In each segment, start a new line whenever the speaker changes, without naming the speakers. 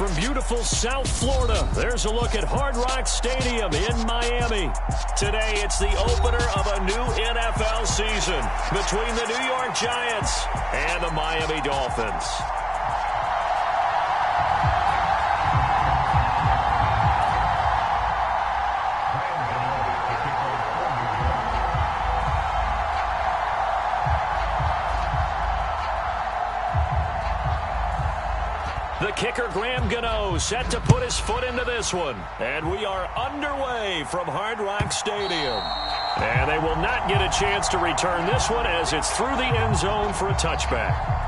from beautiful South Florida, there's a look at Hard Rock Stadium in Miami. Today, it's the opener of a new NFL season between the New York Giants and the Miami Dolphins. The kicker, Graham Gano, set to put his foot into this one. And we are underway from Hard Rock Stadium. And they will not get a chance to return this one as it's through the end zone for a touchback.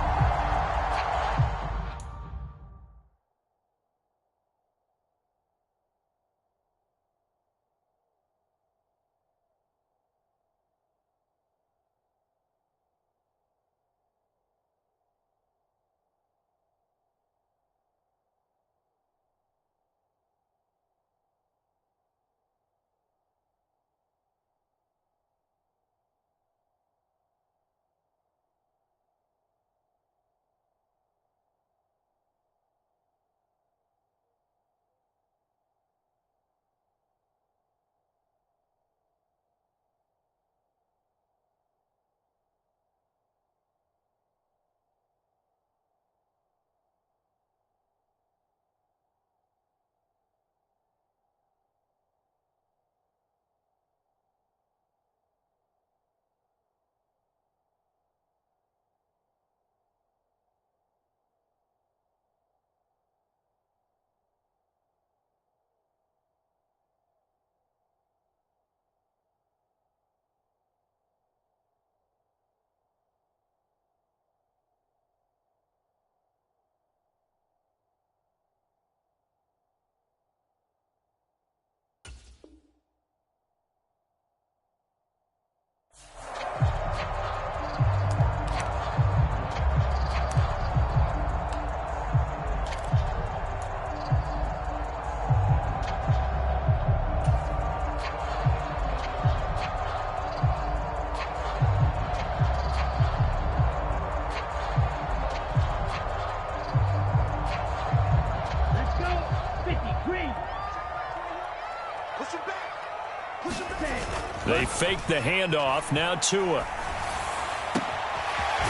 They fake the handoff. Now Tua.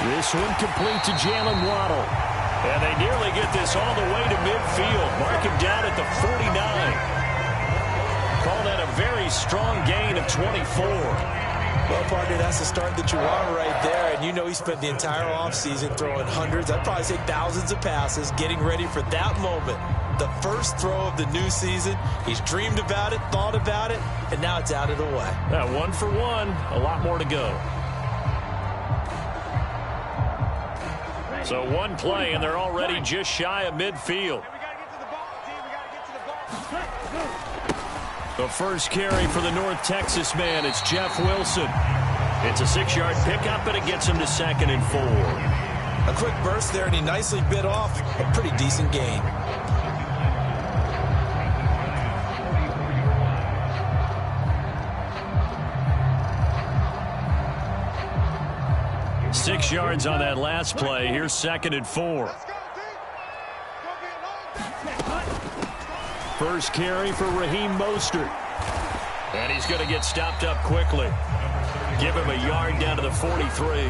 This one complete to Jalen Waddle. And they nearly get this all the way to midfield. Mark him down at the 49. Call that a very strong gain of 24.
Well, partner, that's the start that you want right there. And you know he spent the entire offseason throwing hundreds, I'd probably say thousands of passes, getting ready for that moment. The first throw of the new season. He's dreamed about it, thought about it, and now it's out of the way.
1 for 1, a lot more to go. So one play, and they're already just shy of midfield. The first carry for the North Texas man, it's Jeff Wilson. It's a 6-yard pickup, and it gets him to 2nd and 4.
A quick burst there, and he nicely bit off a pretty decent gain.
6 yards on that last play. Here's 2nd and 4. First carry for Raheem Mostert. And he's going to get stopped up quickly. Give him a yard down to the 43.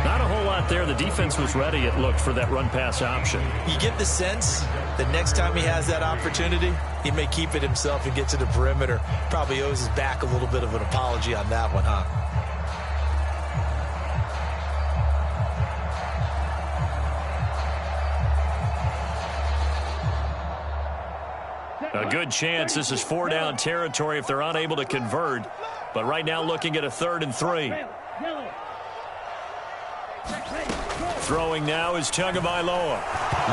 Not a whole lot there. The defense was ready, it looked, for that run-pass option.
You get the sense that next time he has that opportunity, he may keep it himself and get to the perimeter. Probably owes his back a little bit of an apology on that one, huh?
A good chance this is 4-down territory if they're unable to convert. But right now looking at a 3rd and 3. Throwing now is Tagovailoa.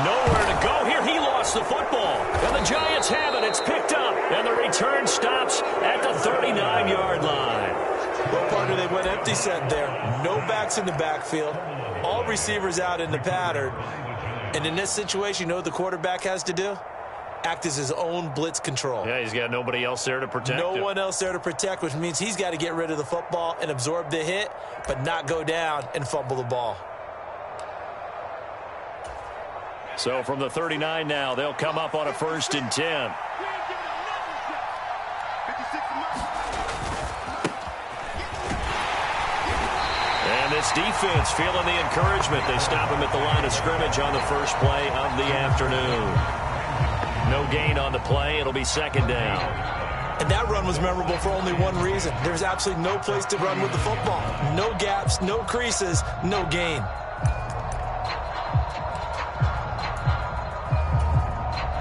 Nowhere to go here. He lost the football. And the Giants have it. It's picked up. And the return stops at the 39-yard line.
Well, partner, they went empty set there. No backs in the backfield. All receivers out in the pattern. And in this situation, you know what the quarterback has to do? Act as his own blitz control.
Yeah, he's got nobody else there to protect him.
No one else there to protect, which means he's got to get rid of the football and absorb the hit, but not go down and fumble the ball.
So from the 39 now, they'll come up on a 1st and 10. And this defense feeling the encouragement. They stop him at the line of scrimmage on the first play of the afternoon. No gain on the play. It'll be 2nd down.
And that run was memorable for only one reason. There's absolutely no place to run with the football. No gaps, no creases, no gain.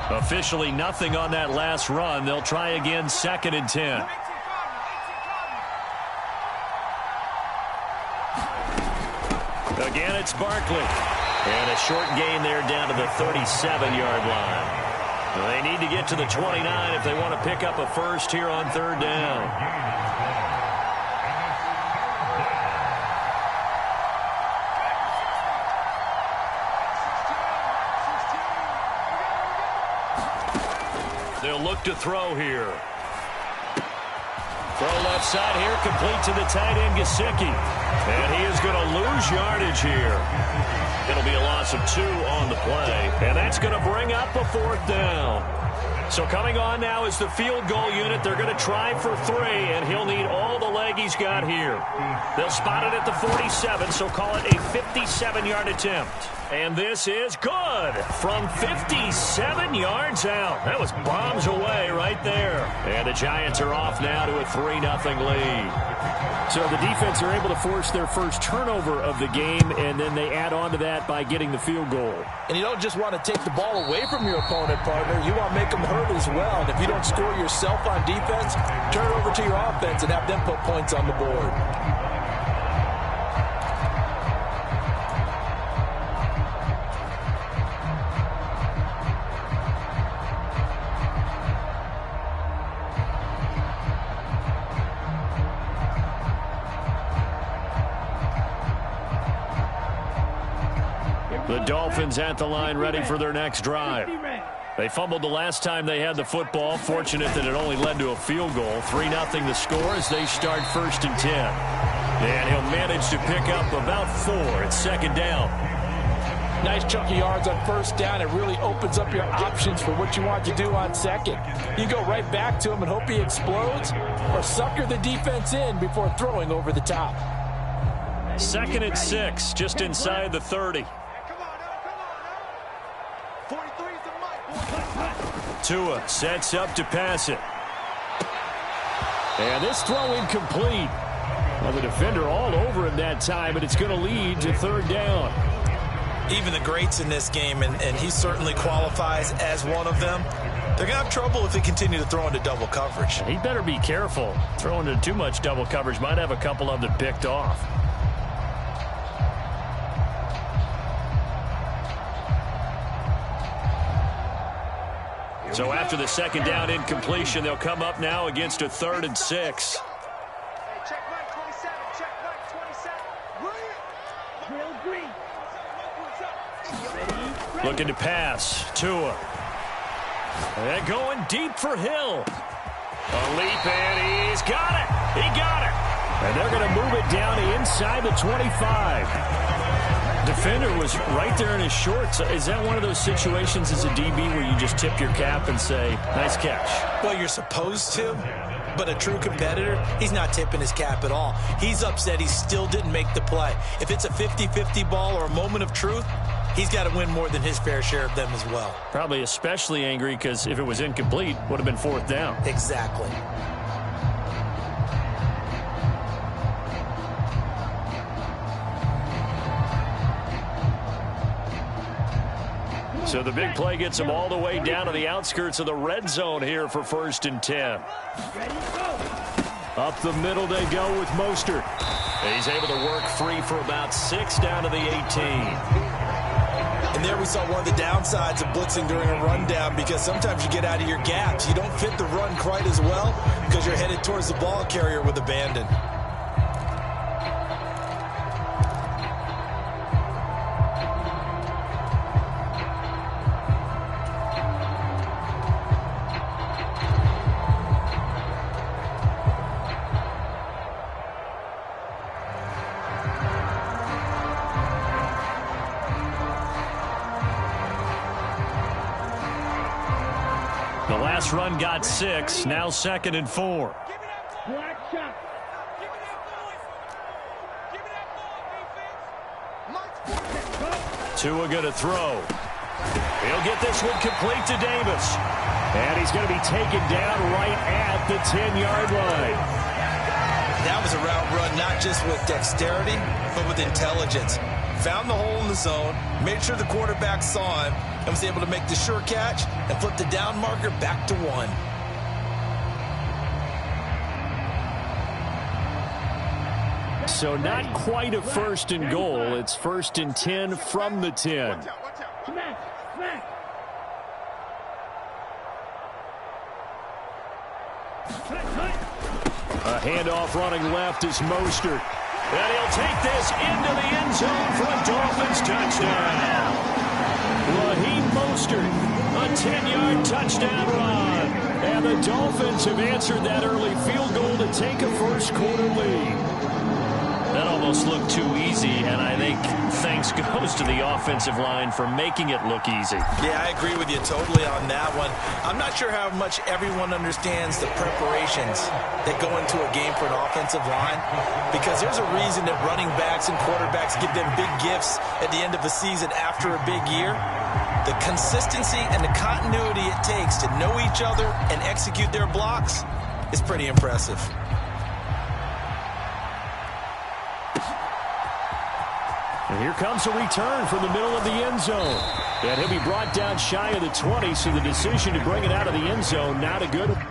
Officially nothing on that last run. They'll try again, 2nd and 10. Again, it's Barkley. And a short gain there down to the 37-yard line. They need to get to the 29 if they want to pick up a first here on 3rd down. They'll look to throw here. Throw left side here, complete to the tight end, Gesicki. And he is going to lose yardage here. It'll be a loss of 2 on the play. And that's going to bring up a 4th down. So coming on now is the field goal unit. They're going to try for 3, and he'll need all the leg he's got here. They'll spot it at the 47, so call it a 57-yard attempt. And this is good from 57 yards out. That was bombs away right there. And the Giants are off now to a 3-0 lead.
So the defense are able to force their first turnover of the game, and then they add on to that by getting the field goal.
And you don't just want to take the ball away from your opponent, partner. You want to make them hurt as well. And if you don't score yourself on defense, turn it over to your offense and have them put points on the board.
The Dolphins at the line ready for their next drive. They fumbled the last time they had the football. Fortunate that it only led to a field goal. 3-0 the score as they start 1st and 10. And he'll manage to pick up about 4. It's 2nd down.
Nice chunky yards on 1st down. It really opens up your options for what you want to do on 2nd. You go right back to him and hope he explodes, or sucker the defense in before throwing over the top.
2nd and 6, just inside the 30. Tua sets up to pass it. And this throw incomplete. Well, the defender all over him that time, but it's going to lead to 3rd down.
Even the greats in this game, and he certainly qualifies as one of them, they're going to have trouble if they continue to throw into double coverage.
He better be careful. Throwing into too much double coverage might have a couple of them picked off. So after the 2nd down incompletion, they'll come up now against a 3rd and 6. Looking to pass. Tua. And going deep for Hill. A leap, and he's got it. He got it. And they're going to move it down to inside the 25. Defender was right there in his shorts. Is that one of those situations as a DB where you just tip your cap and say, nice catch?
Well, you're supposed to, but a true competitor, he's not tipping his cap at all. He's upset he still didn't make the play. If it's a 50-50 ball or a moment of truth, he's got to win more than his fair share of them as well.
Probably especially angry because if it was incomplete, would have been 4th down.
Exactly.
So the big play gets him all the way down to the outskirts of the red zone here for 1st and 10. Up the middle they go with Mostert. He's able to work free for about 6 down to the 18.
And there we saw one of the downsides of blitzing during a rundown, because sometimes you get out of your gaps. You don't fit the run quite as well because you're headed towards the ball carrier with abandon.
The last run got 6. Now 2nd and 4. Tua going to throw. He'll get this one complete to Davis.
And he's going to be taken down right at the 10-yard line.
That was a route run not just with dexterity, but with intelligence. Found the hole in the zone, made sure the quarterback saw him, and was able to make the sure catch and flip the down marker back to 1.
So not quite a 1st and goal. It's 1st and 10 from the 10. A handoff running left is Mostert.
And he'll take this into the end zone for a Dolphins touchdown.
Raheem Mostert, a 10-yard touchdown run. And the Dolphins have answered that early field goal to take a first-quarter lead.
That almost looked too easy, and I think thanks goes to the offensive line for making it look easy.
Yeah, I agree with you totally on that one. I'm not sure how much everyone understands the preparations that go into a game for an offensive line, because there's a reason that running backs and quarterbacks give them big gifts at the end of the season after a big year. The consistency and the continuity it takes to know each other and execute their blocks is pretty impressive.
And here comes a return from the middle of the end zone. And he'll be brought down shy of the 20, so the decision to bring it out of the end zone, not a good one.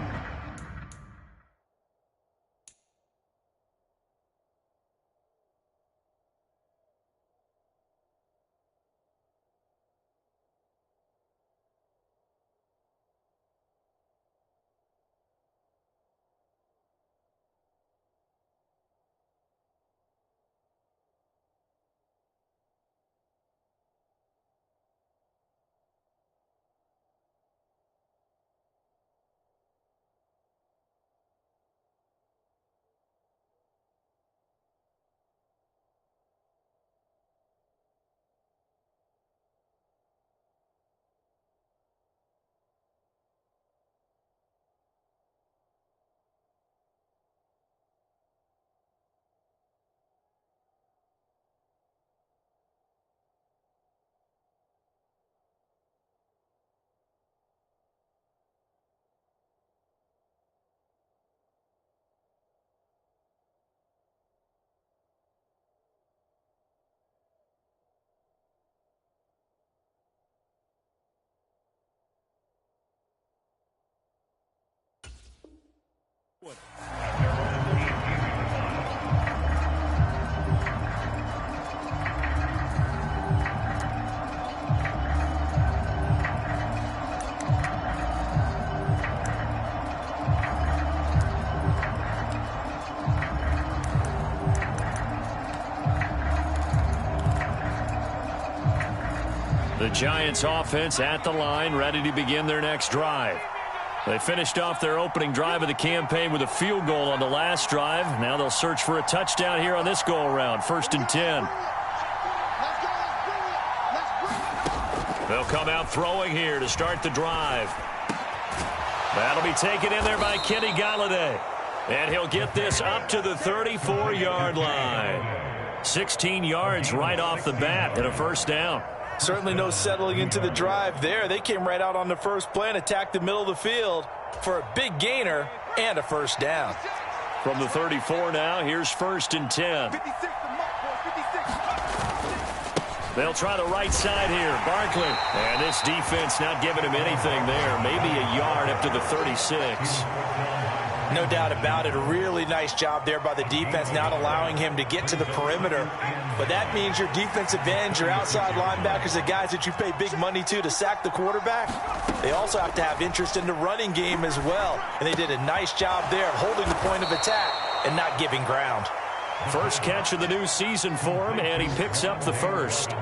The Giants offense at the line, ready to begin their next drive. They finished off their opening drive of the campaign with a field goal on the last drive. Now they'll search for a touchdown here on this go-around, 1st and 10. They'll come out throwing here to start the drive. That'll be taken in there by Kenny Galladay. And he'll get this up to the 34-yard line. 16 yards right off the bat and a first down.
Certainly no settling into the drive there. They came right out on the first play and attacked the middle of the field for a big gainer and a first down.
From the 34 now, here's 1st and 10. They'll try the right side here. Barkley. And this defense not giving him anything there. Maybe a yard up to the 36.
No doubt about it. A really nice job there by the defense, not allowing him to get to the perimeter. But that means your defensive ends, your outside linebackers, the guys that you pay big money to sack the quarterback, they also have to have interest in the running game as well. And they did a nice job there of holding the point of attack and not giving ground.
First catch of the new season for him, and he picks up the first.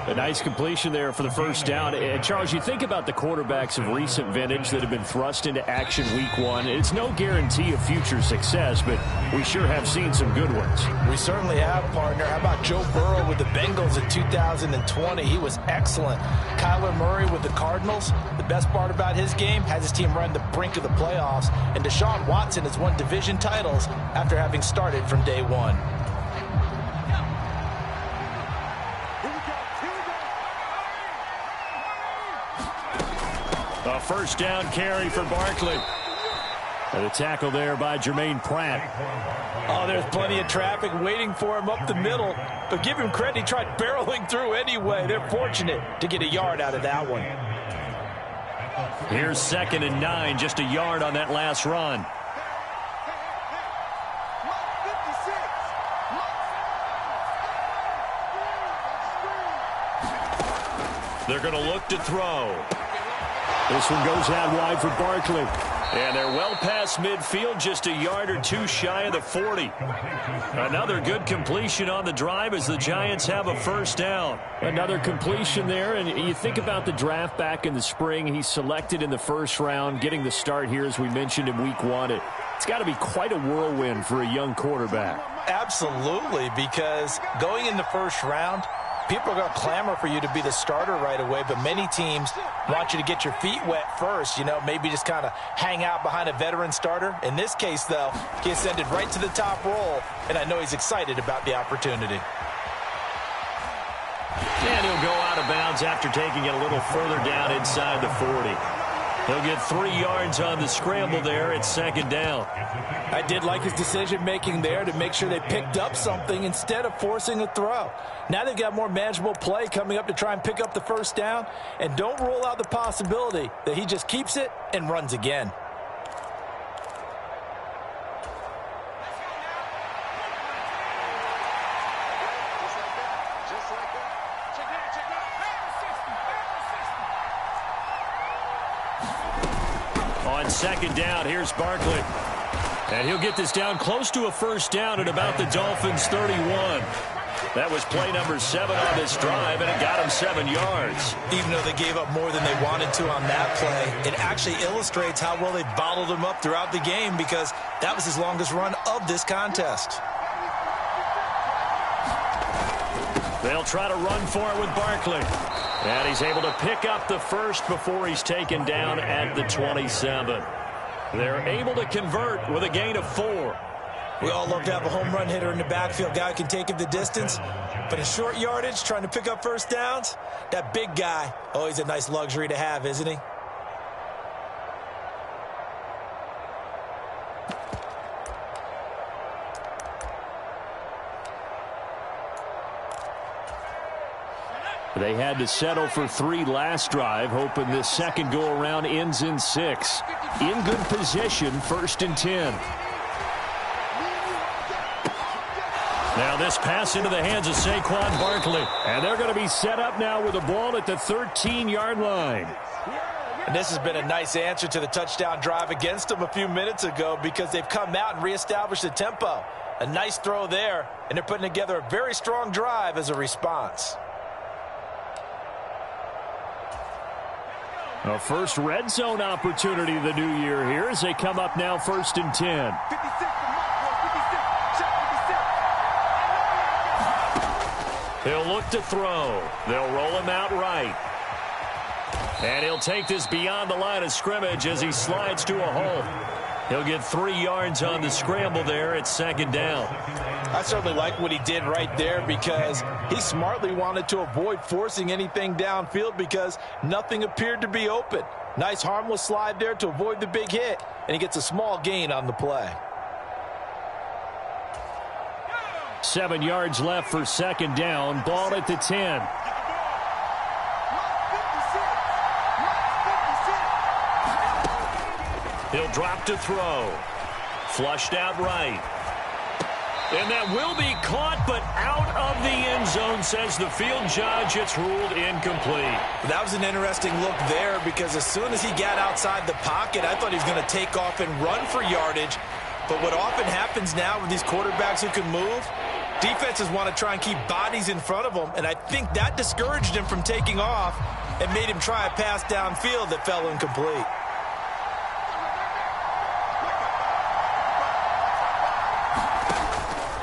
A nice completion there for the first down. And Charles, you think about the quarterbacks of recent vintage that have been thrust into action week one. It's no guarantee of future success, but we sure have seen some good ones.
We certainly have, partner. How about Joe Burrow with the Bengals in 2020? He was excellent. Kyler Murray with the Cardinals. The best part about his game has his team run the brink of the playoffs. And Deshaun Watson has won division titles after having started from day one.
A first down carry for Barkley. And a tackle there by Jermaine Pratt.
Oh, there's plenty of traffic waiting for him up the middle. But give him credit, he tried barreling through anyway. They're fortunate to get a yard out of that one.
Here's 2nd and 9, just a yard on that last run. They're going to look to throw.
This one goes out wide for Barkley.
And they're well past midfield, just a yard or two shy of the 40. Another good completion on the drive as the Giants have a first down.
Another completion there, and you think about the draft back in the spring. He's selected in the first round, getting the start here, as we mentioned, in week one. It's got to be quite a whirlwind for a young quarterback.
Absolutely, because going in the first round, people are going to clamor for you to be the starter right away, but many teams want you to get your feet wet first, maybe just kind of hang out behind a veteran starter. In this case, though, he ascended right to the top roll, and I know he's excited about the opportunity.
And he'll go out of bounds after taking it a little further down inside the 40. He'll get 3 yards on the scramble there at 2nd down.
I did like his decision-making there to make sure they picked up something instead of forcing a throw. Now they've got more manageable play coming up to try and pick up the first down. And don't rule out the possibility that he just keeps it and runs again.
On 2nd down, here's Barkley. And he'll get this down close to a first down at about the Dolphins' 31. That was play number 7 on this drive, and it got him 7 yards.
Even though they gave up more than they wanted to on that play, it actually illustrates how well they bottled him up throughout the game, because that was his longest run of this contest.
They'll try to run for it with Barkley. And he's able to pick up the first before he's taken down at the 27. They're able to convert with a gain of 4.
We all love to have a home run hitter in the backfield, guy who can take it the distance. But in short yardage, trying to pick up first downs, that big guy, always a nice luxury to have, isn't he?
They had to settle for 3 last drive, hoping this second go-around ends in 6. In good position, 1st and 10.
Now this pass into the hands of Saquon Barkley.
And they're going to be set up now with the ball at the 13-yard line.
And this has been a nice answer to the touchdown drive against them a few minutes ago, because they've come out and reestablished the tempo. A nice throw there, and they're putting together a very strong drive as a response.
A first red zone opportunity of the new year here as they come up now 1st and 10.
He'll look to throw. They'll roll him out right. And he'll take this beyond the line of scrimmage as he slides to a hole. He'll get 3 yards on the scramble there at 2nd down.
I certainly like what he did right there, because he smartly wanted to avoid forcing anything downfield because nothing appeared to be open. Nice harmless slide there to avoid the big hit, and he gets a small gain on the play.
7 yards left for 2nd down. Ball at the 10.
He'll drop to throw. Flushed out right. And that will be caught, but out of the end zone, says the field judge. It's ruled incomplete.
That was an interesting look there, because as soon as he got outside the pocket, I thought he was going to take off and run for yardage. But what often happens now with these quarterbacks who can move, Defenses want to try and keep bodies in front of him, and I think that discouraged him from taking off and made him try a pass downfield that fell incomplete.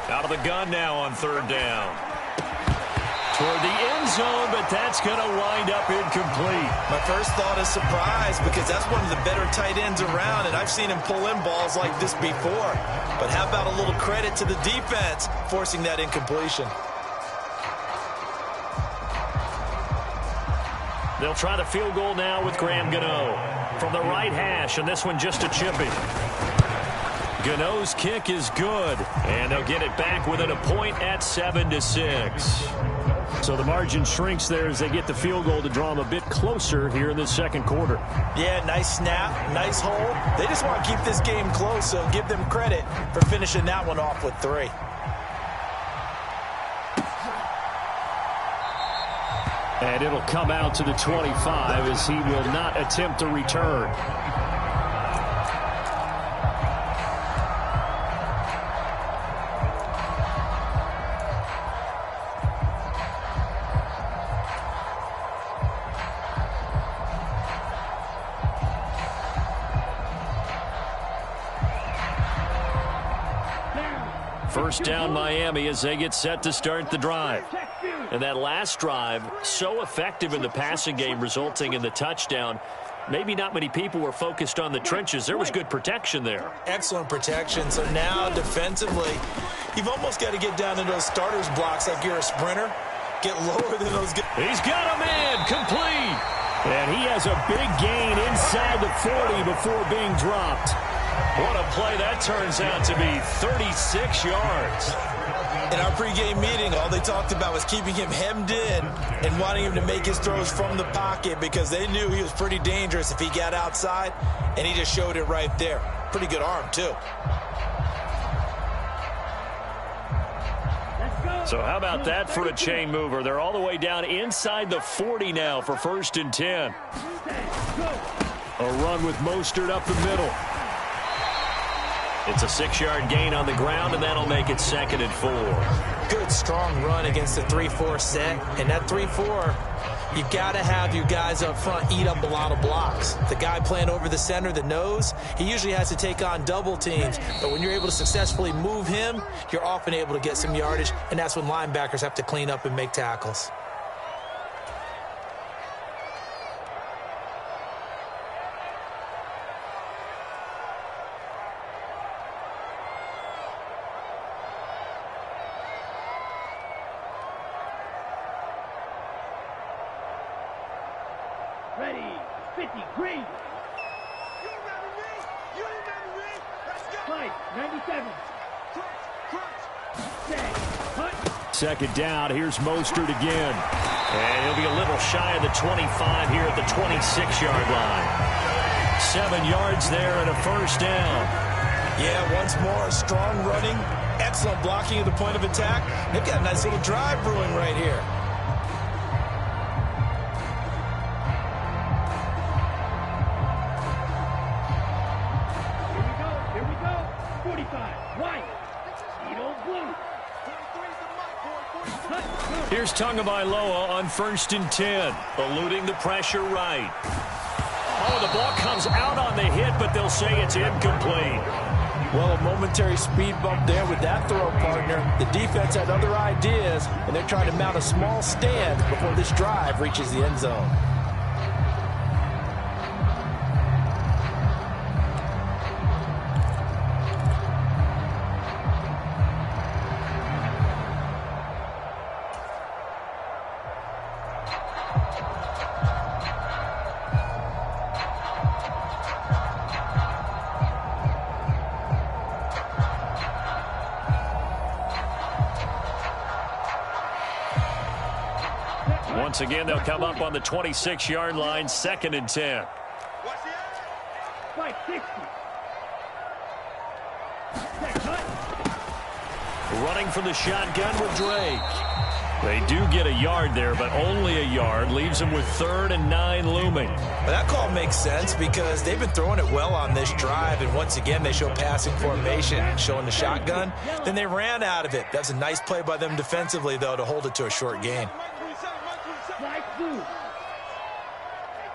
Out of the gun now on third down. Toward the end zone, but that's going to wind up incomplete.
My first thought is surprise, because that's one of the better tight ends around, and I've seen him pull in balls like this before. But how about a little credit to the defense forcing that incompletion?
They'll try the field goal now with Graham Gano from the right hash, and this one just a chippy. Gano's kick is good, and they'll get it back within a point at 7-6.
So the margin shrinks there as they get the field goal to draw them a bit closer here in the second quarter.
Yeah, nice snap, nice hole. They just want to keep this game close, so give them credit for finishing that one off with 3.
And it'll come out to the 25 as he will not attempt to return.
First down Miami as they get set to start the drive. And that last drive, so effective in the passing game, resulting in the touchdown. Maybe not many people were focused on the trenches. There was good protection there.
Excellent protection. So now defensively, you've almost got to get down to those starters blocks like you're a sprinter. Get lower than those guys.
He's got a man complete.
And he has a big gain inside the 40 before being dropped.
What a play that turns out to be, 36 yards.
In our pregame meeting, all they talked about was keeping him hemmed in and wanting him to make his throws from the pocket because they knew he was pretty dangerous if he got outside, and he just showed it right there. Pretty good arm, too.
So how about that for a chain mover? They're all the way down inside the 40 now for 1st and 10.
A run with Mostert up the middle.
It's a 6-yard gain on the ground, and that'll make it 2nd and 4.
Good, strong run against the 3-4 set. And that 3-4, you've got to have your guys up front eat up a lot of blocks. The guy playing over the center, the nose, he usually has to take on double teams. But when you're able to successfully move him, you're often able to get some yardage, and that's when linebackers have to clean up and make tackles.
Ready, 50, green. You remember me? You remember me? Let's go. Fight, 97. Stay. Hunt.
Second down, here's Mostert again.
And he'll be a little shy of the 25 here at the 26-yard line. 7 yards there and a 1st down.
Yeah, once more, strong running, excellent blocking at the point of attack. They've got a nice little drive brewing right here.
Here we go. 45, white. Needle blue.
Here's Tagovailoa on 1st and 10, eluding the pressure right. Oh, the ball comes out on the hit, but they'll say it's incomplete.
Well, a momentary speed bump there with that throw, partner. The defense had other ideas, and they're trying to mount a small stand before this drive reaches the end zone.
Once again, they'll come up on the 26-yard line, 2nd and 10.
Fight, 60.
Running from the shotgun with Drake.
They do get a yard there, but only a yard. Leaves them with 3rd and 9 looming.
Well, that call makes sense because they've been throwing it well on this drive, and once again, they show passing formation, showing the shotgun. Then they ran out of it. That's a nice play by them defensively, though, to hold it to a short gain.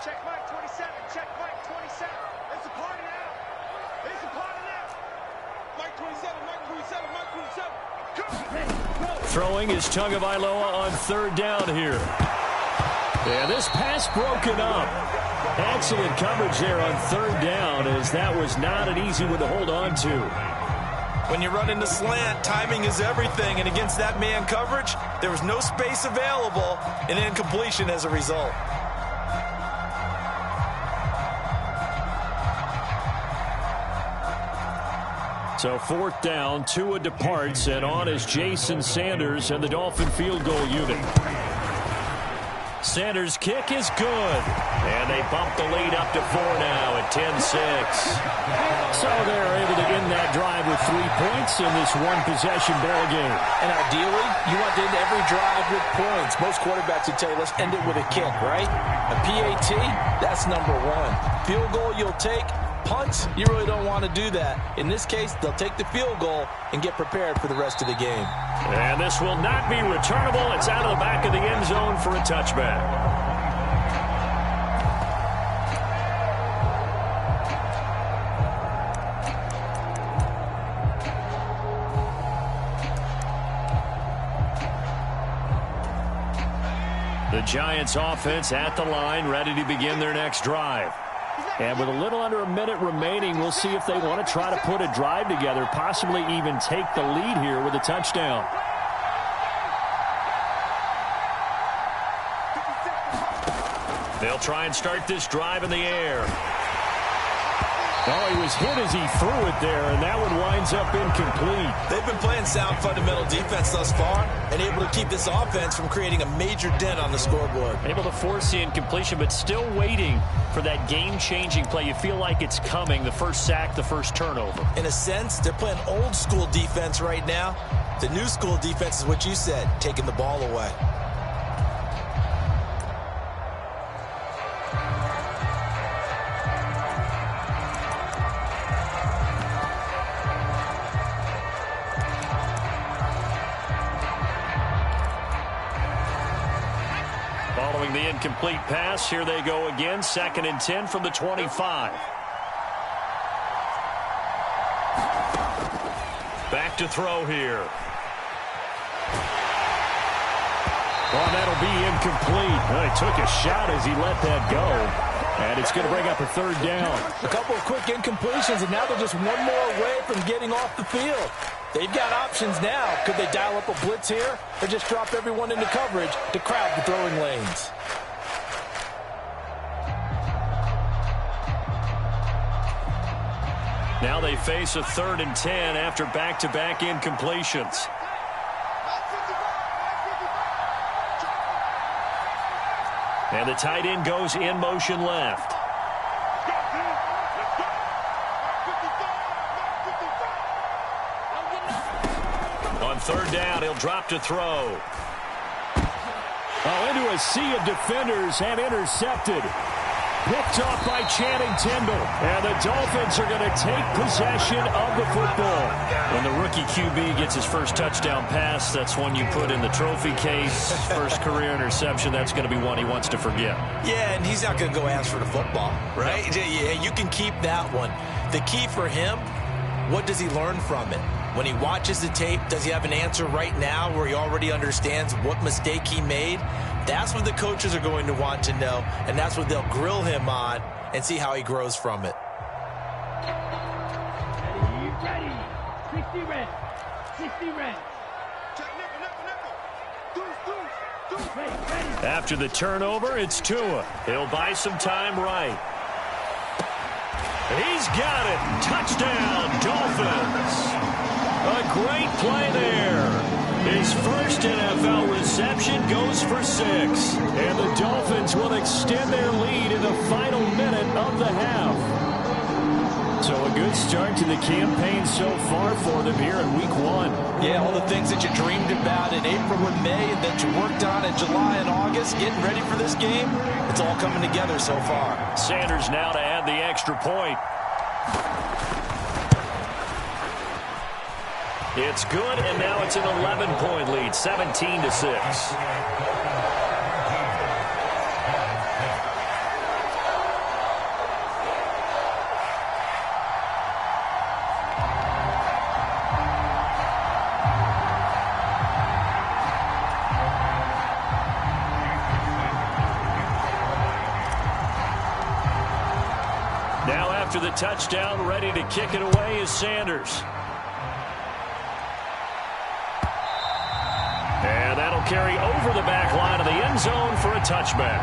Check Mike 27. Check Mike 27. It's a party now. It's a party now. Mike 27. Mike 27. Mike 27.
Throwing is Tagovailoa on 3rd down here. Yeah, this pass broken up. Excellent coverage there on 3rd down, as that was not an easy one to hold on to.
When you run into slant, timing is everything, and against that man coverage, there was no space available, and incompletion as a result.
So 4th down, Tua departs, and on is Jason Sanders and the Dolphin field goal unit. Sanders' kick is good, and they bump the lead up to 4 now at 10-6. So they're able to end that drive with 3 points in this one-possession ball game.
And ideally, you want to end every drive with points. Most quarterbacks would tell you, let's end it with a kick, right? A PAT, that's number 1. Field goal you'll take. Punts, you really don't want to do that. In this case, they'll take the field goal and get prepared for the rest of the game.
And this will not be returnable. It's out of the back of the end zone for a touchback. The Giants offense at the line, ready to begin their next drive. And with a little under a minute remaining, we'll see if they want to try to put a drive together, possibly even take the lead here with a touchdown. They'll try and start this drive in the air. Oh, he was hit as he threw it there, and that one winds up incomplete.
They've been playing sound fundamental defense thus far and able to keep this offense from creating a major dent on the scoreboard.
Able to force the incompletion, but still waiting for that game-changing play. You feel like it's coming, the first sack, the first turnover.
In a sense, they're playing old-school defense right now. The new-school defense is what you said, taking the ball away.
Following the incomplete pass, here they go again. 2nd and 10 from the 25. Back to throw here. Oh, that'll be incomplete. Well, he took a shot as he let that go. And it's going to bring up a 3rd down.
A couple of quick incompletions, and now they're just one more away from getting off the field. They've got options now. Could they dial up a blitz here or just drop everyone into coverage to crowd the throwing lanes?
Now they face a 3rd and 10 after back-to-back incompletions. And the tight end goes in motion left. On 3rd down, he'll drop to throw. Oh, into a sea of defenders and intercepted. Picked off by Channing Tindall. And the Dolphins are going to take possession of the football. When the rookie QB gets his first touchdown pass, that's one you put in the trophy case. First career interception, that's going to be one he wants to forget.
Yeah, and he's not going to go ask for the football, right? No. Yeah, you can keep that one. The key for him, what does he learn from it? When he watches the tape, does he have an answer right now where he already understands what mistake he made? That's what the coaches are going to want to know, and that's what they'll grill him on and see how he grows from it.
Ready. 60 red. 60 red.
After the turnover, it's Tua. He'll buy some time right. He's got it. Touchdown, Dolphins. A great play there. His first NFL reception goes for 6. And the Dolphins will extend their lead in the final minute of the half. So a good start to the campaign so far for them here in week 1.
Yeah, all the things that you dreamed about in April and May and that you worked on in July and August, getting ready for this game, it's all coming together so far.
Sanders now to add the extra point. It's good, and now it's an 11-point lead, 17-6. Now after the touchdown, ready to kick it away is Sanders. And that'll carry over the back line of the end zone for a touchback.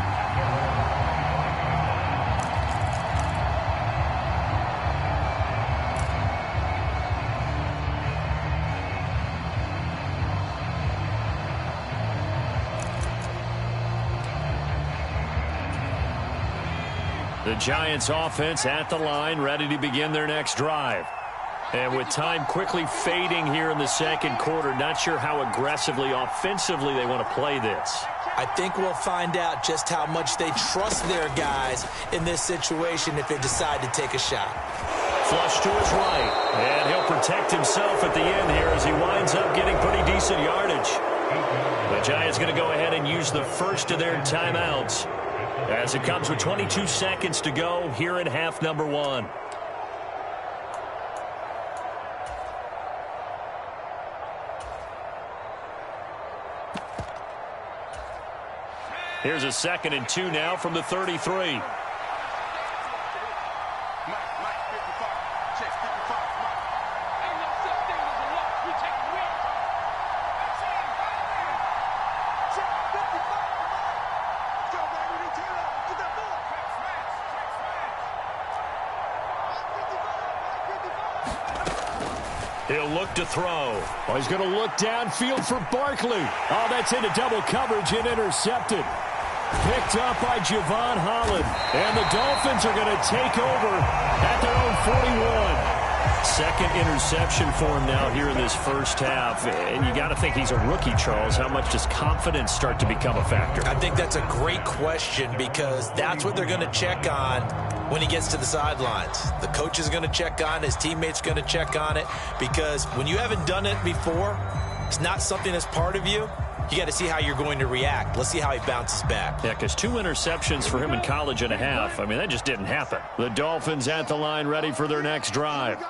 The Giants offense at the line, ready to begin their next drive. And with time quickly fading here in the second quarter, not sure how aggressively, offensively they want to play this.
I think we'll find out just how much they trust their guys in this situation if they decide to take a shot.
Flush to his right, and he'll protect himself at the end here as he winds up getting pretty decent yardage. The Giants going to go ahead and use the first of their timeouts as it comes with 22 seconds to go here in half number 1. Here's a 2nd and 2 now from the 33. He'll look to throw.
Oh, he's going to look downfield for Barkley. Oh, that's into double coverage and intercepted. Picked up by Javon Holland. And the Dolphins are going to take over at their own 41.
Second interception for him now here in this first half. And you got to think he's a rookie, Charles. How much does confidence start to become a factor?
I think that's a great question because that's what they're going to check on when he gets to the sidelines. The coach is going to check on it. His teammates going to check on it because when you haven't done it before, it's not something that's part of you. You got to see how you're going to react. Let's see how he bounces back.
Yeah, because 2 interceptions for him in college and a half. I mean, that just didn't happen.
The Dolphins at the line ready for their next drive.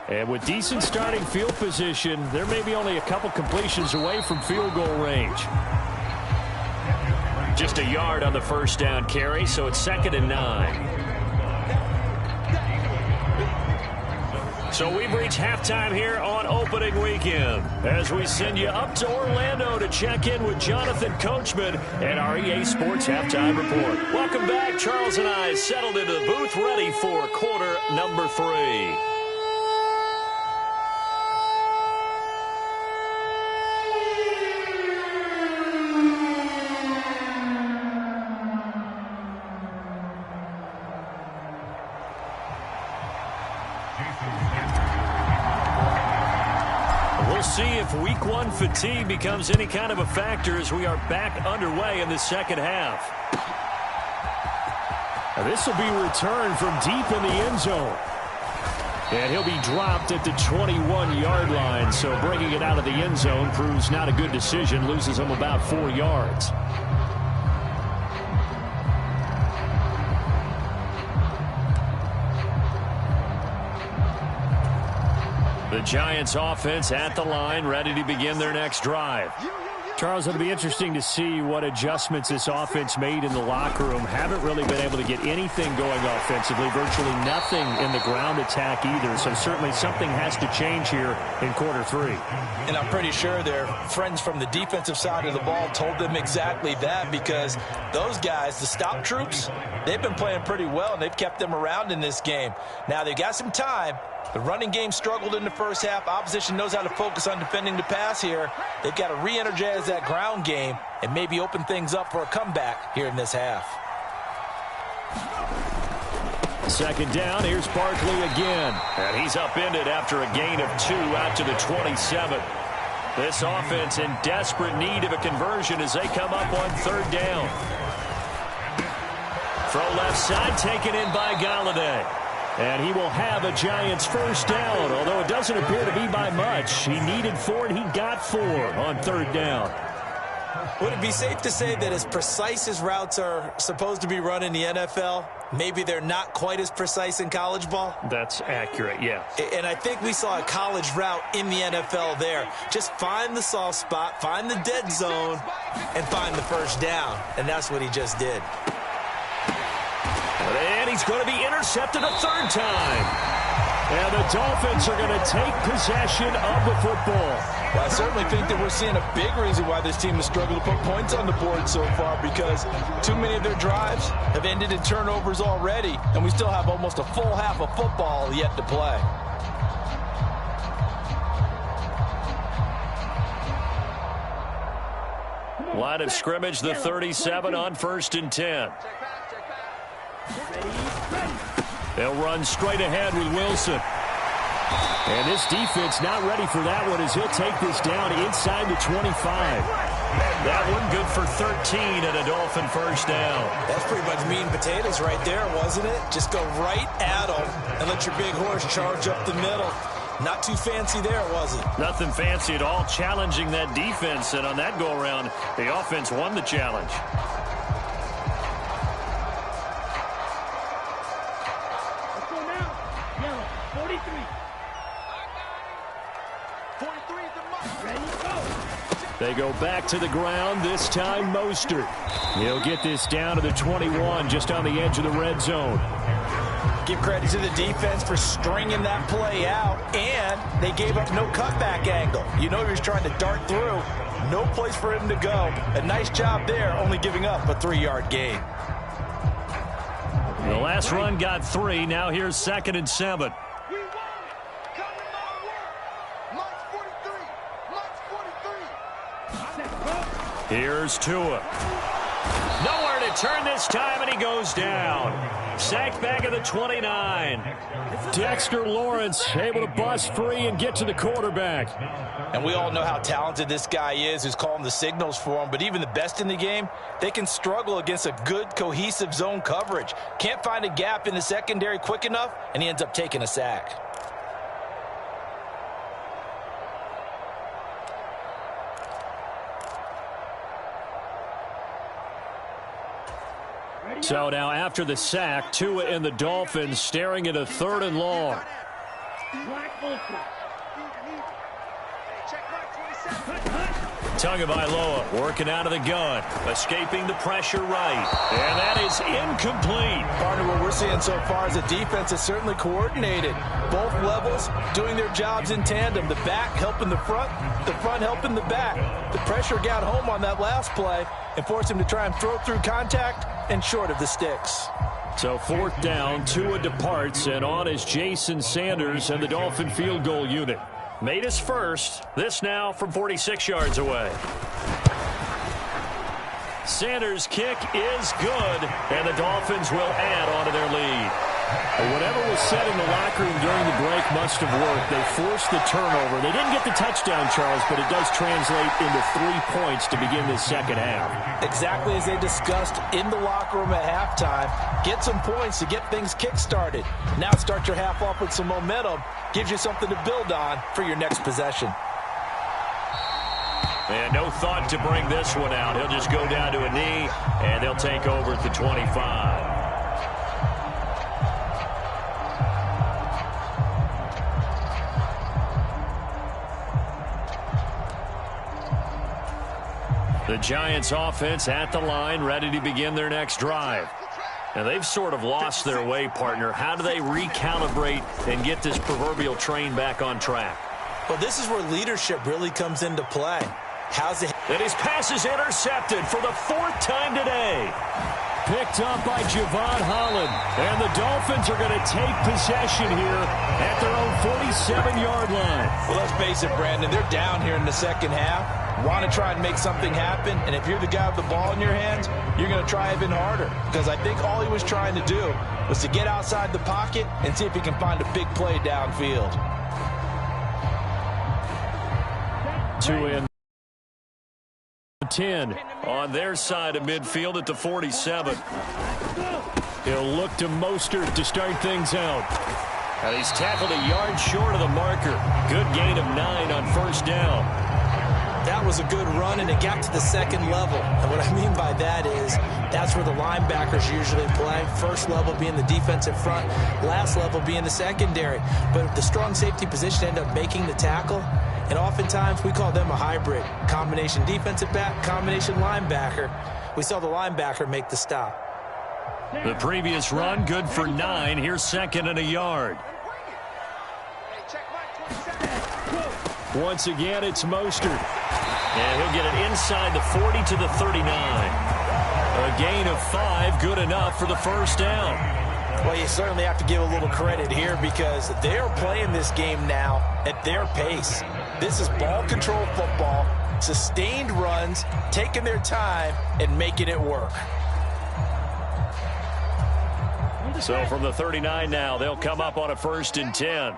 And with decent starting field position, they're maybe only a couple completions away from field goal range.
Just a yard on the first down carry, so it's 2nd and 9. So we've reached halftime here on opening weekend as we send you up to Orlando to check in with Jonathan Coachman and our EA Sports Halftime Report. Welcome back. Charles and I settled into the booth ready for quarter number 3. We'll see if week 1 fatigue becomes any kind of a factor as we are back underway in the second half.
Now this will be returned from deep in the end zone. And he'll be dropped at the 21-yard line. So bringing it out of the end zone proves not a good decision. Loses him about 4 yards.
The Giants offense at the line, ready to begin their next drive.
Charles, it'll be interesting to see what adjustments this offense made in the locker room. Haven't really been able to get anything going offensively, virtually nothing in the ground attack either. So certainly something has to change here in quarter 3.
And I'm pretty sure their friends from the defensive side of the ball told them exactly that because those guys, the stop troops, they've been playing pretty well and they've kept them around in this game. Now they've got some time. The running game struggled in the first half. Opposition knows how to focus on defending the pass here. They've got to re-energize that ground game and maybe open things up for a comeback here in this half.
Second down, here's Barkley again.
And he's upended after a gain of 2 out to the 27. This offense in desperate need of a conversion as they come up on third down. Throw left side, taken in by Galladay.
And he will have a Giants first down, although it doesn't appear to be by much. He needed 4, and he got 4 on third down.
Would it be safe to say that as precise as routes are supposed to be run in the NFL, maybe they're not quite as precise in college ball?
That's accurate, yeah.
And I think we saw a college route in the NFL there. Just find the soft spot, find the dead zone, and find the first down. And that's what he just did.
And he's going to be intercepted a third time.
And the Dolphins are going to take possession of the football.
Well, I certainly think that we're seeing a big reason why this team has struggled to put points on the board so far, because too many of their drives have ended in turnovers already, and we still have almost a full half of football yet to play.
Line of scrimmage, the 37 on 1st and 10. They'll run straight ahead with Wilson.
And this defense not ready for that one as he'll take this down inside the 25.
That one good for 13 and a Dolphin first down.
That's pretty much meat and potatoes right there, wasn't it? Just go right at them and let your big horse charge up the middle. Not too fancy there, was it?
Nothing fancy at all, challenging that defense. And on that go-around, the offense won the challenge.
They go back to the ground, this time Mostert. He'll get this down to the 21, just on the edge of the red zone.
Give credit to the defense for stringing that play out, and they gave up no cutback angle. You know he was trying to dart through. No place for him to go. A nice job there, only giving up a 3-yard gain.
The last run got 3. Now here's 2nd and 7. Here's Tua. Nowhere to turn this time, and he goes down. Sacked back at the 29.
Dexter Lawrence able to bust free and get to the quarterback.
And we all know how talented this guy is who's calling the signals for him, but even the best in the game, they can struggle against a good, cohesive zone coverage. Can't find a gap in the secondary quick enough, and he ends up taking a sack.
So now after the sack, Tua and the Dolphins staring at a 3rd and long.
Tagovailoa working out of the gun, escaping the pressure right. And that is incomplete.
Partner, what we're seeing so far is a defense that's certainly coordinated. Both levels doing their jobs in tandem. The back helping the front helping the back. The pressure got home on that last play and forced him to try and throw through contact and short of the sticks.
So 4th down, Tua departs, and on is Jason Sanders and the Dolphin field goal unit.
Made his first. This now from 46 yards away. Sanders' kick is good, and the Dolphins will add on to their lead.
Whatever was said in the locker room during the break must have worked. They forced the turnover. They didn't get the touchdown, Charles, but it does translate into 3 points to begin this second half.
Exactly as they discussed in the locker room at halftime. Get some points to get things kick-started. Now start your half off with some momentum. Gives you something to build on for your next possession.
And no thought to bring this one out. He'll just go down to a knee, and they'll take over at the 25. The Giants offense at the line, ready to begin their next drive. Now, they've sort of lost their way, partner. How do they recalibrate and get this proverbial train back on track?
Well, this is where leadership really comes into play.
And his pass is intercepted for the 4th time today.
Picked up by Javon Holland. And the Dolphins are going to take possession here at their own 47-yard line.
Well, let's face it, Brandon, they're down here in the second half. Want to try and make something happen, and if you're the guy with the ball in your hands, you're going to try even harder, because I think all he was trying to do was to get outside the pocket and see if he can find a big play downfield.
2 in 10 on their side of midfield at the 47. He'll look to Mostert to start things out. And he's tackled a yard short of the marker. Good gain of 9 on first down.
That was a good run, and it got to the second level. And what I mean by that is that's where the linebackers usually play. First level being the defensive front, last level being the secondary. But the strong safety position ended up making the tackle. And oftentimes we call them a hybrid. Combination defensive back, combination linebacker. We saw the linebacker make the stop.
The previous run, good for 9. Here's second and a yard. Once again, it's Mostert. And he'll get it inside the 40 to the 39. A gain of 5, good enough for the first down.
Well, you certainly have to give a little credit here because they're playing this game now at their pace. This is ball control football, sustained runs, taking their time, and making it work.
So from the 39 now, they'll come up on a 1st and 10.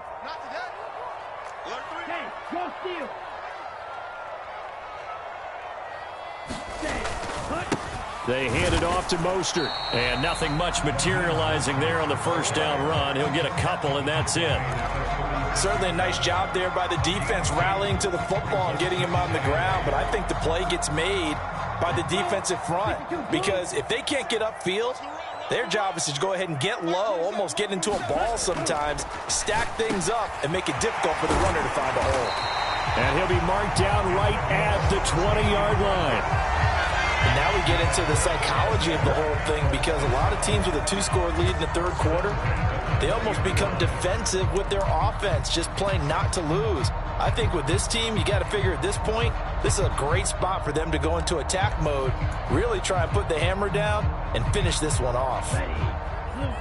They hand it off to Mostert. And nothing much materializing there on the first down run. He'll get a couple, and that's it.
Certainly a nice job there by the defense rallying to the football and getting him on the ground. But I think the play gets made by the defensive front. Because if they can't get upfield, their job is to go ahead and get low, almost get into a ball sometimes, stack things up, and make it difficult for the runner to find a hole.
And he'll be marked down right at the 20-yard line.
And now we get into the psychology of the whole thing because a lot of teams with a 2-score lead in the third quarter, they almost become defensive with their offense, just playing not to lose. I think with this team, you got to figure at this point, this is a great spot for them to go into attack mode, really try and put the hammer down and finish this one off.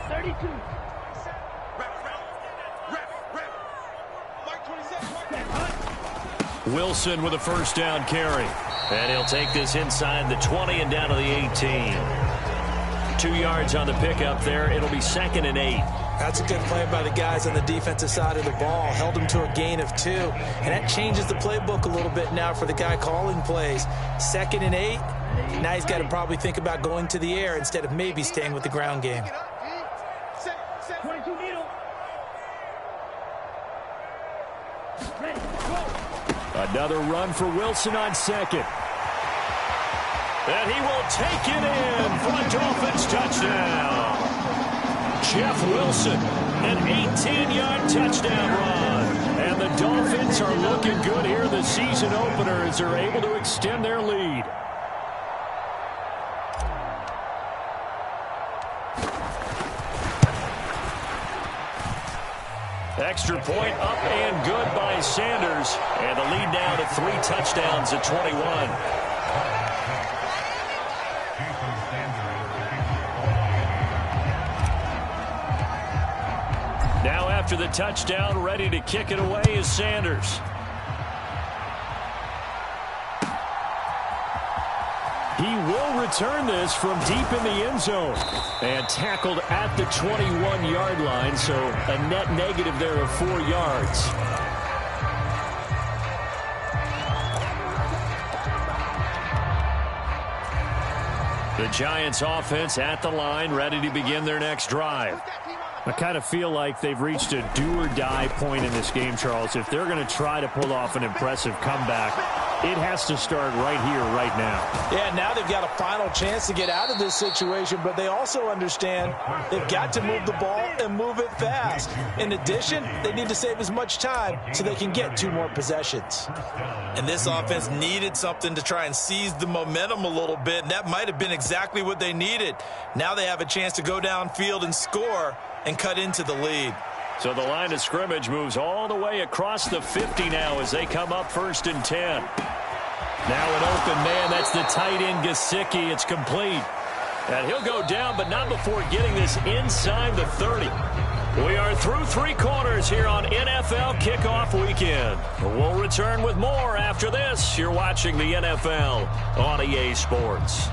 32.
Wilson with a first down carry. And he'll take this inside the 20 and down to the 18. 2 yards on the pickup there. It'll be 2nd and 8.
That's a good play by the guys on the defensive side of the ball. Held him to a gain of 2. And that changes the playbook a little bit now for the guy calling plays. 2nd and 8. Now he's got to probably think about going to the air instead of maybe staying with the ground game.
22 needle.
Another run for Wilson on 2nd. And he will take it in for a Dolphins touchdown. Jeff Wilson, an 18-yard touchdown run. And the Dolphins are looking good here the season opener as they're able to extend their lead. Extra point up and good by Sanders. And the lead now to 3 touchdowns at 21. Now after the touchdown, ready to kick it away is Sanders. He will return this from deep in the end zone. And tackled at the 21-yard line, so a net negative there of 4 yards. The Giants offense at the line, ready to begin their next drive. I kind of feel like they've reached a do-or-die point in this game, Charles. If they're going to try to pull off an impressive comeback, it has to start right here, right now.
Yeah, now they've got a final chance to get out of this situation, but they also understand they've got to move the ball and move it fast. In addition, they need to save as much time so they can get 2 more possessions. And this offense needed something to try and seize the momentum a little bit, and that might have been exactly what they needed. Now they have a chance to go downfield and score and cut into the lead.
So the line of scrimmage moves all the way across the 50 now as they come up 1st and 10. Now an open man, that's the tight end Gesicki. It's complete.
And he'll go down, but not before getting this inside the 30. We are through 3 quarters here on NFL Kickoff Weekend. We'll return with more after this. You're watching the NFL on EA Sports.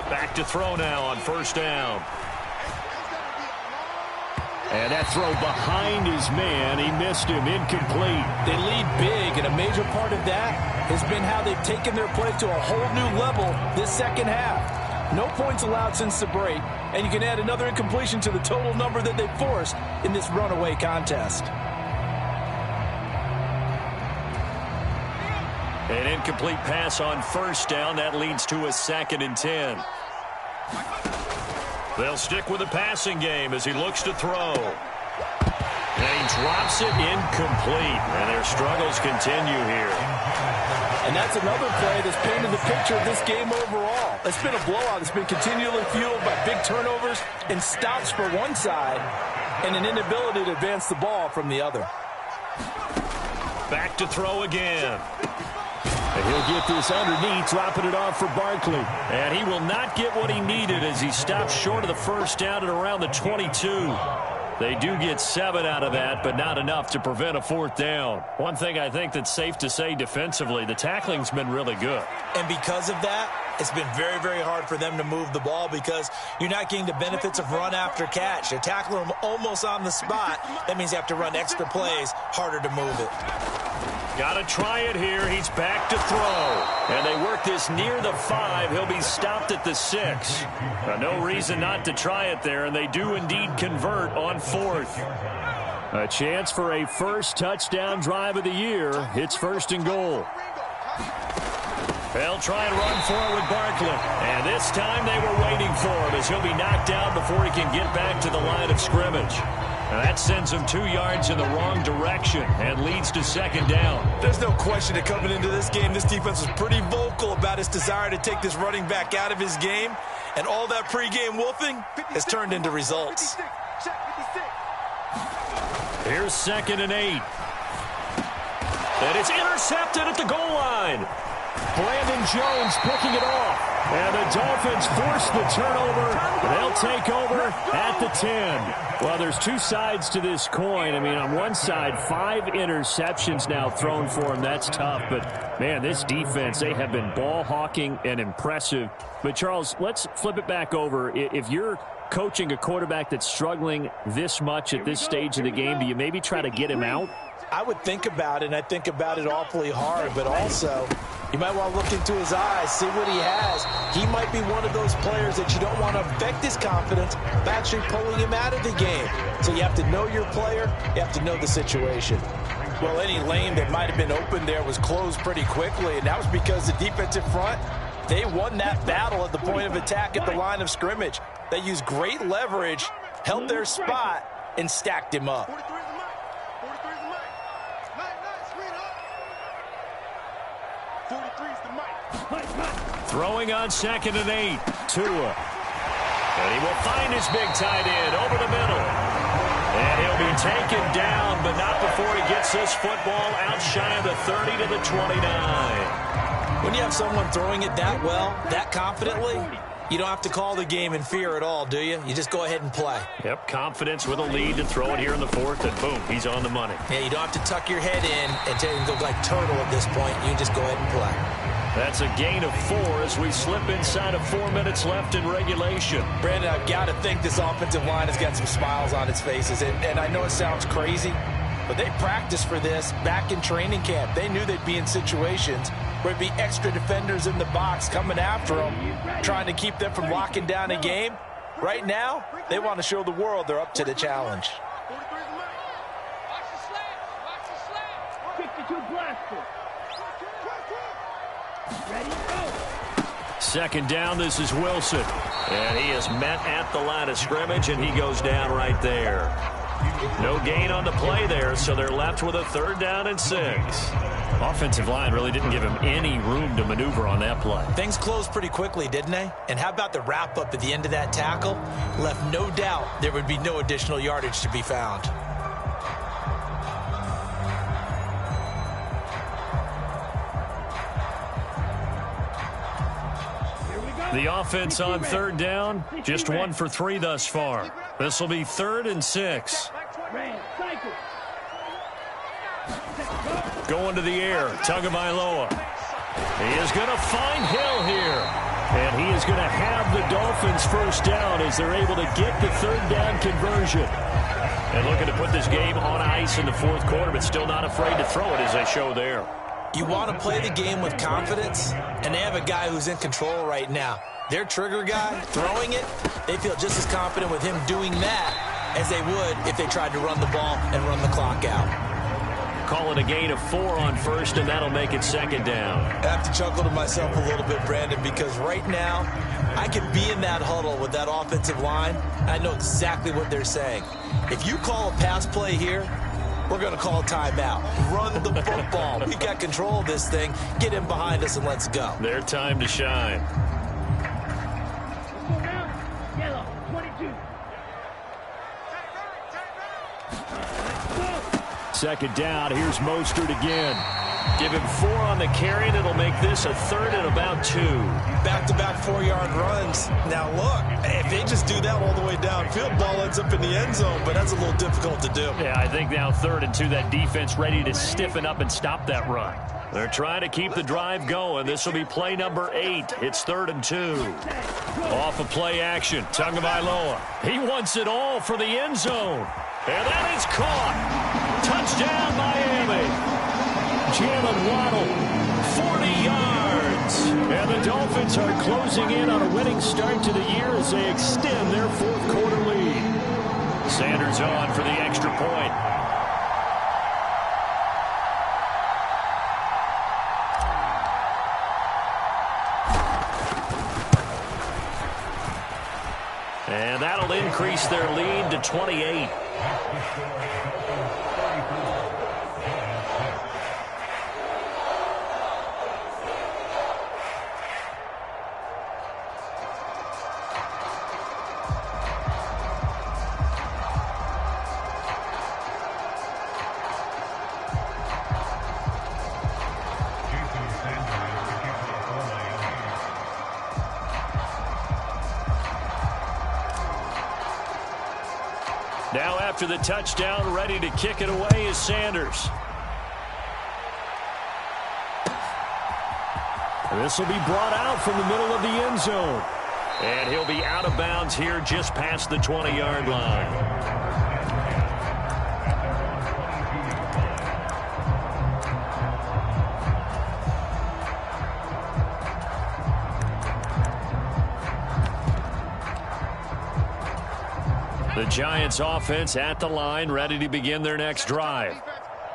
Back to throw now on first down.
And that throw behind his man, he missed him, incomplete.
They lead big, and a major part of that has been how they've taken their play to a whole new level this second half. No points allowed since the break, and you can add another incompletion to the total number that they forced in this runaway contest.
An incomplete pass on first down. That leads to a 2nd and 10. They'll stick with the passing game as he looks to throw. And he drops it incomplete. And their struggles continue here.
And that's another play that's painted the picture of this game overall. It's been a blowout. It's been continually fueled by big turnovers and stops for one side and an inability to advance the ball from the other.
Back to throw again.
And he'll get this underneath, dropping it off for Barkley.
And he will not get what he needed as he stops short of the first down at around the 22. They do get 7 out of that, but not enough to prevent a 4th down. One thing I think that's safe to say defensively, the tackling's been really good.
And because of that, it's been very, very hard for them to move the ball because you're not getting the benefits of run after catch. They're tackling them almost on the spot. That means you have to run extra plays, harder to move it.
Got to try it here. He's back to throw. And they work this near the 5. He'll be stopped at the 6. No reason not to try it there, and they do indeed convert on 4th.
A chance for a first touchdown drive of the year. It's 1st and goal.
They'll try and run for it with Barkley. And this time they were waiting for him as he'll be knocked down before he can get back to the line of scrimmage. And that sends him 2 yards in the wrong direction and leads to 2nd down.
There's no question that coming into this game, this defense was pretty vocal about its desire to take this running back out of his game. And all that pregame wolfing has turned into results.
Here's 2nd and 8. And it's intercepted at the goal line.
Brandon Jones picking it off. And the Dolphins force the turnover. They'll take over at the 10. Well, there's 2 sides to this coin. I mean, on one side, 5 interceptions now thrown for him. That's tough. But, man, this defense, they have been ball hawking and impressive. But, Charles, let's flip it back over. If you're coaching a quarterback that's struggling this much at this stage of the game, do you maybe try to get him out?
I would think about it, and I think about it awfully hard, but also you might want to look into his eyes, see what he has. He might be one of those players that you don't want to affect his confidence by actually pulling him out of the game. So you have to know your player, you have to know the situation. Well, any lane that might have been open there was closed pretty quickly, and that was because the defensive front, they won that battle at the point of attack at the line of scrimmage. They used great leverage, held their spot, and stacked him up.
Throwing on 2nd and 8. Tua. And he will find his big tight end over the middle. And he'll be taken down, but not before he gets this football out shy of the 30 to the 29.
When you have someone throwing it that well, that confidently, you don't have to call the game in fear at all, do you? You just go ahead and play.
Yep, confidence with a lead to throw it here in the 4th, and boom, he's on the money.
Yeah, you don't have to tuck your head in and go like turtle at this point. You just go ahead and play.
That's a gain of 4 as we slip inside of 4 minutes left in regulation.
Brandon, I've got to think this offensive line has got some smiles on its faces. And I know it sounds crazy, but they practiced for this back in training camp. They knew they'd be in situations where it'd be extra defenders in the box coming after them, trying to keep them from locking down a game. Right now, they want to show the world they're up to the challenge.
2nd down, this is Wilson. And he is met at the line of scrimmage, and he goes down right there. No gain on the play there, so they're left with a 3rd down and 6.
Offensive line really didn't give him any room to maneuver on that play.
Things closed pretty quickly, didn't they? And how about the wrap-up at the end of that tackle? Left no doubt there would be no additional yardage to be found.
The offense on 3rd down, just 1 for 3 thus far. This will be 3rd and 6. Going to the air, Tagovailoa. He is going to find Hill here. And he is going to have the Dolphins 1st down as they're able to get the 3rd down conversion. And looking to put this game on ice in the 4th quarter, but still not afraid to throw it as they show there.
You want to play the game with confidence, and they have a guy who's in control right now. Their trigger guy, throwing it, they feel just as confident with him doing that as they would if they tried to run the ball and run the clock out.
Call it a gain of 4 on 1st, and that'll make it 2nd down.
I have to chuckle to myself a little bit, Brandon, because right now I can be in that huddle with that offensive line. I know exactly what they're saying. If you call a pass play here, we're going to call a timeout. Run the football. We got control of this thing. Get him behind us and let's go.
Their time to shine.
Yellow, 22.
2nd down. Here's Mostert again. Give him 4 on the carry, and it'll make this a 3rd and about 2.
Back-to-back 4-yard runs. Now, look, if they just do that all the way downfield, ball ends up in the end zone, but that's a little difficult to do.
Yeah, I think now 3rd and 2, that defense ready to stiffen up and stop that run. They're trying to keep the drive going. This will be play number 8. It's 3rd and 2. Off of play action, Tagovailoa. He wants it all for the end zone. And that is caught. Touchdown, Miami. Jalen Waddle, 40 yards. And the Dolphins are closing in on a winning start to the year as they extend their 4th quarter lead. Sanders on for the extra point. And that'll increase their lead to 28. Now after the touchdown, ready to kick it away is Sanders. This will be brought out from the middle of the end zone. And he'll be out of bounds here just past the 20-yard line. The Giants offense at the line, ready to begin their next drive.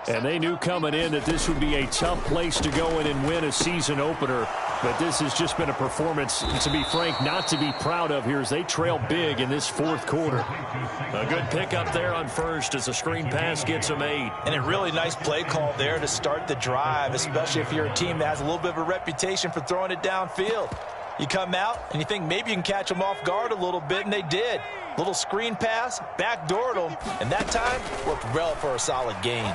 And they knew coming in that this would be a tough place to go in and win a season opener. But this has just been a performance, to be frank, not to be proud of here as they trail big in this 4th quarter. A good pickup there on 1st as a screen pass gets them 8.
And a really nice play call there to start the drive, especially if you're a team that has a little bit of a reputation for throwing it downfield. You come out and you think maybe you can catch them off guard a little bit, and they did. Little screen pass, backdoored them, and that time worked well for a solid gain.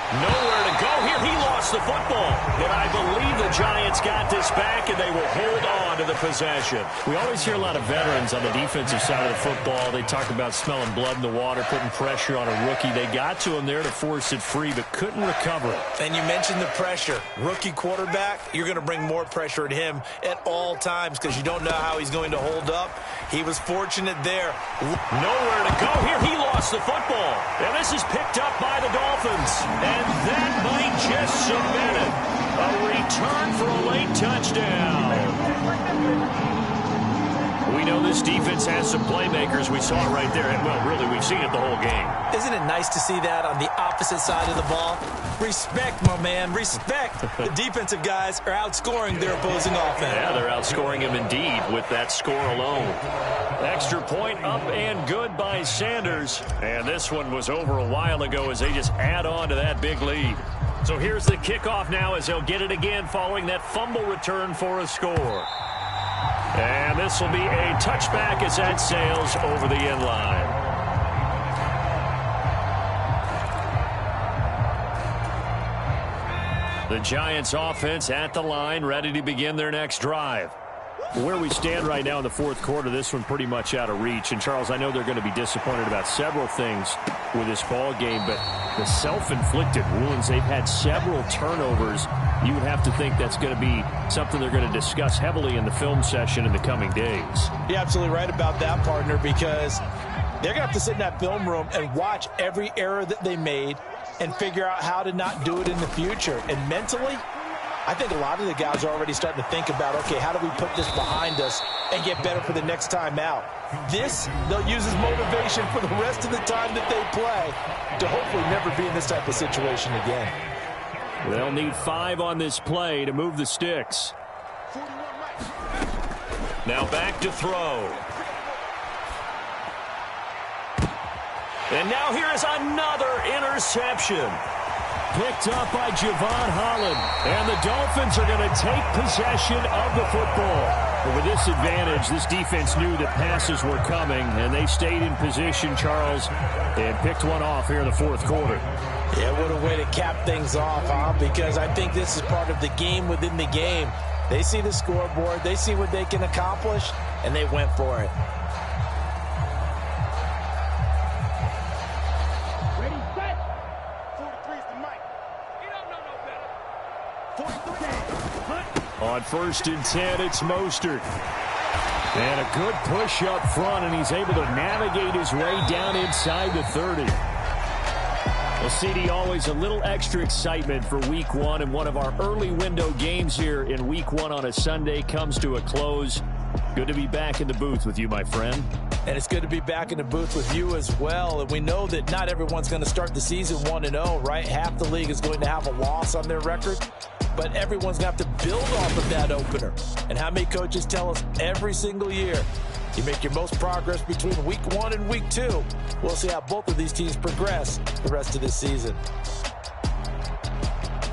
Nowhere to go here. He lost the football. But I believe the Giants got this back, and they will hold on to the possession.
We always hear a lot of veterans on the defensive side of the football. They talk about smelling blood in the water, putting pressure on a rookie. They got to him there to force it free, but couldn't recover it.
And you mentioned the pressure. Rookie quarterback, you're going to bring more pressure at him at all times because you don't know how he's going to hold up. He was fortunate there.
Nowhere to go here. He lost the football. And this is picked up by the Dolphins. And that might just cement it. A return for a late touchdown.
We know this defense has some playmakers. We saw it right there. Well, really, we've seen it the whole game.
Isn't it nice to see that on the opposite side of the ball? Respect, my man, respect. The defensive guys are outscoring their opposing offense.
Yeah, they're outscoring him indeed with that score alone. Extra point up and good by Sanders. And this one was over a while ago as they just add on to that big lead. So here's the kickoff now as they'll get it again following that fumble return for a score. And this will be a touchback as that sails over the end line. The Giants offense at the line, ready to begin their next drive. Where we stand right now in the fourth quarter, this one pretty much out of reach. And, Charles, I know they're going to be disappointed about several things with this ball game, but the self-inflicted wounds, they've had several turnovers. You would have to think that's going to be something they're going to discuss heavily in the film session in the coming days.
You're absolutely right about that, partner, because they're going to have to sit in that film room and watch every error that they made and figure out how to not do it in the future. And mentally, I think a lot of the guys are already starting to think about, okay, how do we put this behind us and get better for the next time out? This, they'll use as motivation for the rest of the time that they play to hopefully never be in this type of situation again.
They'll need 5 on this play to move the sticks. Now back to throw. And now here is another interception. Picked up by Javon Holland. And the Dolphins are going to take possession of the football. But with this advantage, this defense knew that passes were coming, and they stayed in position, Charles, and picked one off here in the fourth quarter.
Yeah, what a way to cap things off, huh? Because I think this is part of the game within the game. They see the scoreboard, they see what they can accomplish, and they went for it.
On 1st and 10, it's Mostert. And a good push up front, and he's able to navigate his way down inside the 30. Well, CD, always a little extra excitement for Week 1, and one of our early window games here in Week 1 on a Sunday comes to a close. Good to be back in the booth with you, my friend.
And it's good to be back in the booth with you as well. And we know that not everyone's going to start the season 1-0, right? Half the league is going to have a loss on their record. But everyone's going to have to build off of that opener. And how many coaches tell us every single year, you make your most progress between Week 1 and Week 2. We'll see how both of these teams progress the rest of this season.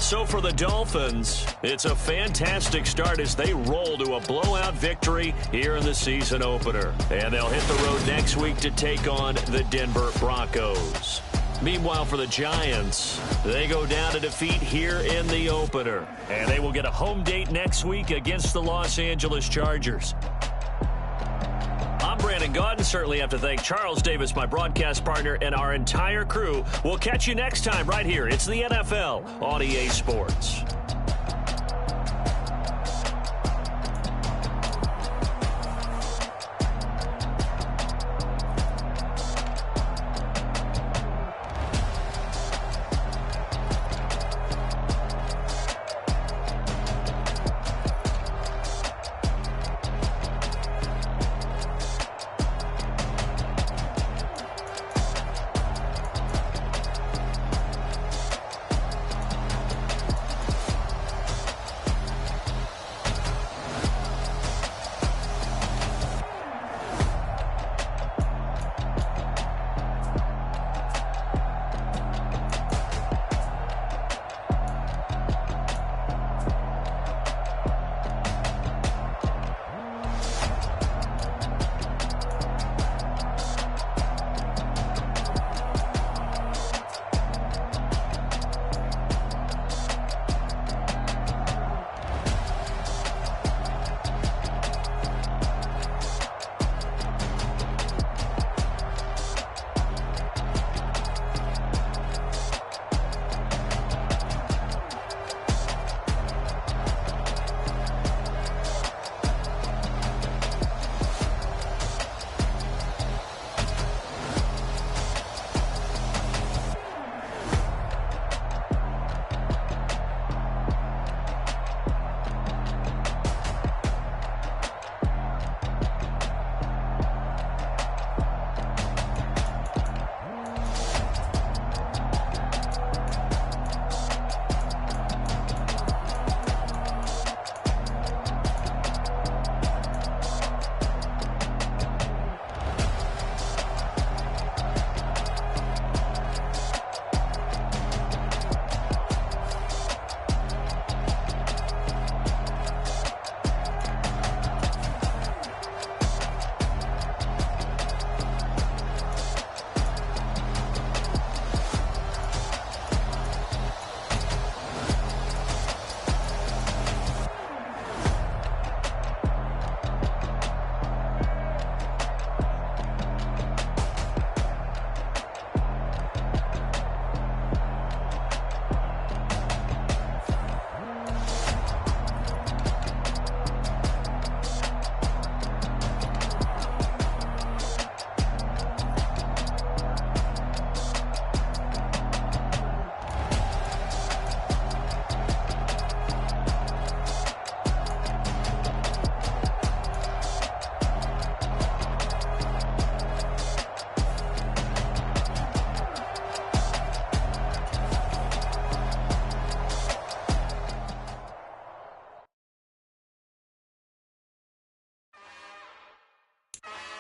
So for the Dolphins, it's a fantastic start as they roll to a blowout victory here in the season opener. And they'll hit the road next week to take on the Denver Broncos. Meanwhile, for the Giants, they go down to defeat here in the opener. And they will get a home date next week against the Los Angeles Chargers. I'm Brandon Gaudin. Certainly have to thank Charles Davis, my broadcast partner, and our entire crew. We'll catch you next time right here. It's the NFL on EA Sports.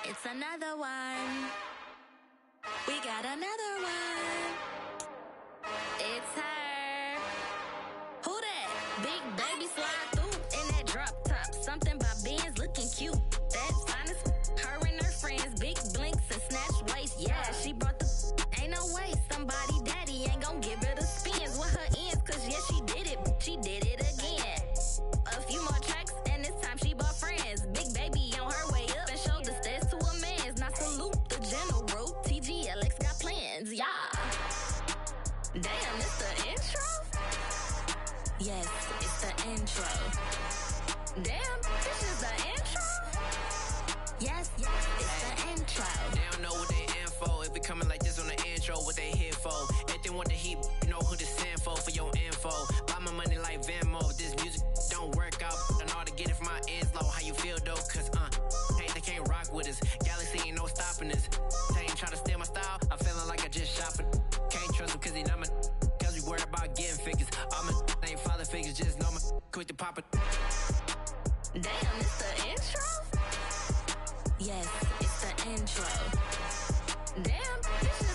It's another one. We got another one. It's her. Who that? Big baby slide through in that drop top. Something by Benz looking cute. That's finest. Her and her friends, big blinks and snatch waist. Yeah, she brought the. Ain't no way somebody daddy ain't gon' give her the spins with her ends. Cause yeah, she did it. She did it again. A few more tracks and this time she bought friends. Big baby on her way up and showed the stairs to a man's. Now salute the general. TGLX got plans, yeah. Damn, it's the intro? Yes, it's the intro. Damn, this is the intro? Yes, it's the intro.
They don't know what they info. If it coming like this on the intro, what they here for? If they want the heat, you know who to send for your info. Buy my money like Venmo. This music don't work out. I know how to get it from my ends low. How you feel though? Cause hey, they can't rock with us. Galaxy ain't no stopping us. They ain't try to steal my style. I'm feeling like I just shopping. Can't trust him cause he not my. Cause we worried about getting figures. All my ain't father figures. Just know my quick to pop it.
Damn, it's the intro? Yes, it's the intro. Damn, this